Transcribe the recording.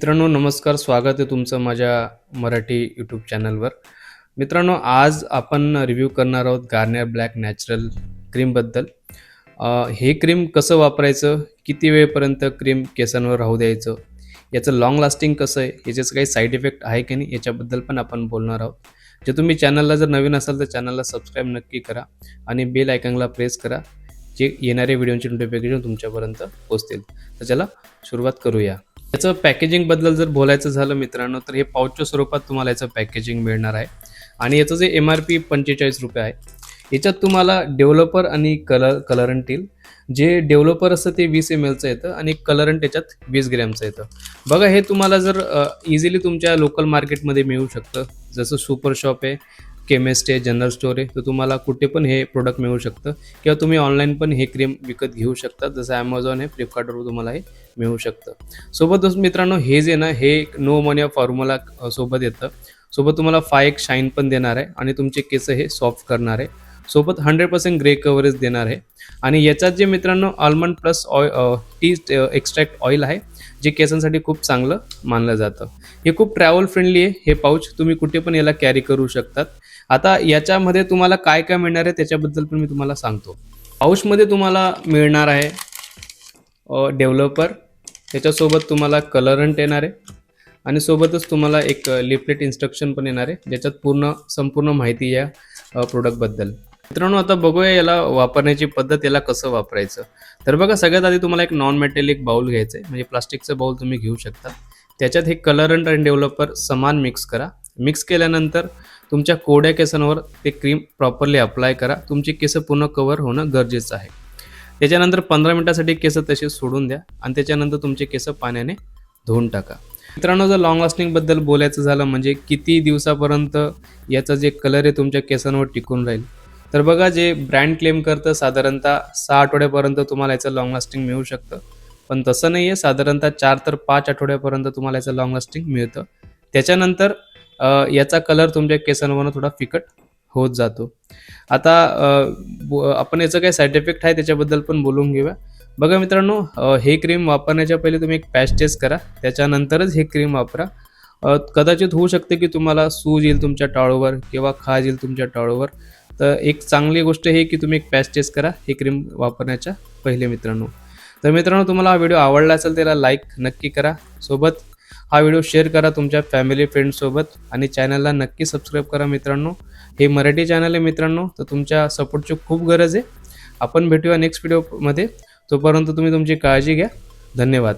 मित्रांनो नमस्कार, स्वागत आहे तुमचं माझ्या मराठी यूट्यूब चॅनलवर. मित्रांनो, आज आपण रिव्ह्यू करणार आहोत गार्नियर ब्लॅक नॅचरल क्रीमबद्दल. हे क्रीम कसं वापरायचं, किती वेळपर्यंत क्रीम केसांवर राहू द्यायचं, याचं लाँग लास्टिंग कसं आहे, याच्याचं काही साईड इफेक्ट आहे की नाही, याच्याबद्दल पण आपण बोलणार आहोत. जे तुम्ही चॅनलला जर नवीन असाल तर चॅनलला सबस्क्राईब नक्की करा आणि बेल आयकॉनला प्रेस करा, जे येणारे व्हिडिओची नोटिफिकेशन तुमच्यापर्यंत पोहोचतील. तर चला सुरुवात करूया. याचं पॅकेजिंगबद्दल जर बोलायचं झालं मित्रांनो, तर हे पाऊचच्या स्वरूपात तुम्हाला याचं पॅकेजिंग मिळणार आहे आणि याचं जे MRP ₹45 आहे. याच्यात तुम्हाला डेव्हलपर आणि कलरंट येईल. जे डेव्हलपर असतं ते 20 mlचं येतं आणि कलरंट याच्यात 20 ग्रॅमचं येतं. बघा, हे तुम्हाला जर इझिली तुमच्या लोकल मार्केटमध्ये मिळू शकतं. जसं सुपर शॉप आहे, केमिस्ट आहे, जनरल स्टोअर आहे, तर तुम्हाला कुठे पण हे प्रोडक्ट मिळू शकतं किंवा तुम्ही ऑनलाईन पण हे क्रीम विकत घेऊ शकता. जसं ॲमेझॉन आहे, फ्लिपकार्टवर तुम्हाला हे मिळू शकतं. सोबतच मित्रांनो, हे जे ना, हे एक नो अमोनिया फॉर्म्युला सोबत येतं. सोबत तुम्हाला 5x शाईन पण देणार आहे आणि तुमचे केस हे सॉफ्ट करणार आहे. सोबत 100% ग्रे कव्हरेज देणार आहे आणि याच्यात जे मित्रांनो almond plus T extract oil आहे, जे केसांसाठी खूप चांगलं मानलं जातं. हे खूप ट्रॅव्हल फ्रेंडली आहे. हे पाऊच तुम्ही कुठे पण याला कॅरी करू शकतात. आता याच्यामध्ये तुम्हाला काय काय मिळणार आहे त्याच्याबद्दल पण मी तुम्हाला सांगतो. पाऊचमध्ये तुम्हाला मिळणार आहे डेव्हलपर, त्याच्यासोबत तुम्हाला कलरंट येणार आहे आणि सोबतच तुम्हाला एक लिफलेट इन्स्ट्रक्शन पण येणार आहे, ज्याच्यात संपूर्ण माहिती या प्रोडक्टबद्दल. मित्रांनो, आता बघूया याला वापरण्याची पद्धत, याला कसं वापरायचं. तर बघा, सगळ्यात आधी तुम्हाला एक नॉन मेटॅलिक बाउल घ्यायचं आहे, म्हणजे प्लास्टिकचं बाउल तुम्ही घेऊ शकता. त्याच्यात हे कलरंट आणि डेव्हलपर समान मिक्स करा. मिक्स केल्यानंतर तुमच्या कोरड्या केसांवर ते क्रीम प्रॉपरली अप्लाय करा. तुमची केस पूर्ण कव्हर होणं गरजेचं आहे. त्याच्यानंतर 15 मिनिटासाठी केस तसे सोडून द्या आणि त्याच्यानंतर तुमचे केस पाण्याने धुवून टाका. मित्रांनो, जर लॉंग लास्टिंगबद्दल बोलायचं झालं, म्हणजे किती दिवसापर्यंत याचा जे कलर आहे तुमच्या केसांवर टिकून राहील, तर बघा, जे ब्रँड क्लेम करतं साधारणतः 6 आठवड्यापर्यंत तुम्हाला याचं लॉंग लास्टिंग मिळू शकतं. पण तसं नाही आहे. साधारणतः 4 ते 5 आठवड्यापर्यंत तुम्हाला याचं लॉंग लास्टिंग मिळतं. त्याच्यानंतर याचा कलर तुमच्या केसांवरून थोडा फिकट होत जातो. आता आपण याचं काय साईड इफेक्ट आहे त्याच्याबद्दल पण बोलून घेऊया. बघा मित्रांनो, हे क्रीम वापरण्याच्या पहिले तुम्ही एक पॅच टेस्ट करा, त्याच्यानंतरच हे क्रीम वापरा. कदाचित होऊ शकते की तुम्हाला सूज येईल तुमच्या टाळूवर किंवा खाज येईल तुमच्या टाळूवर. तर एक चांगली गोष्ट हे की तुम्ही एक पॅच टेस्ट करा हे क्रीम वापरण्याच्या पहिले मित्रांनो. तर मित्रांनो, तुम्हाला हा व्हिडिओ आवडला असेल त्याला लाईक नक्की करा. सोबत हा व्हिडिओ शेअर करा तुमच्या फॅमिली फ्रेंड्ससोबत आणि चॅनलला नक्की सबस्क्राईब करा मित्रांनो. हे मराठी चॅनल आहे मित्रांनो, तर तुमच्या सपोर्टची खूप गरज आहे. आपण भेटूया नेक्स्ट व्हिडिओमध्ये. तोपर्यंत तुम्ही तुमची काळजी घ्या. धन्यवाद.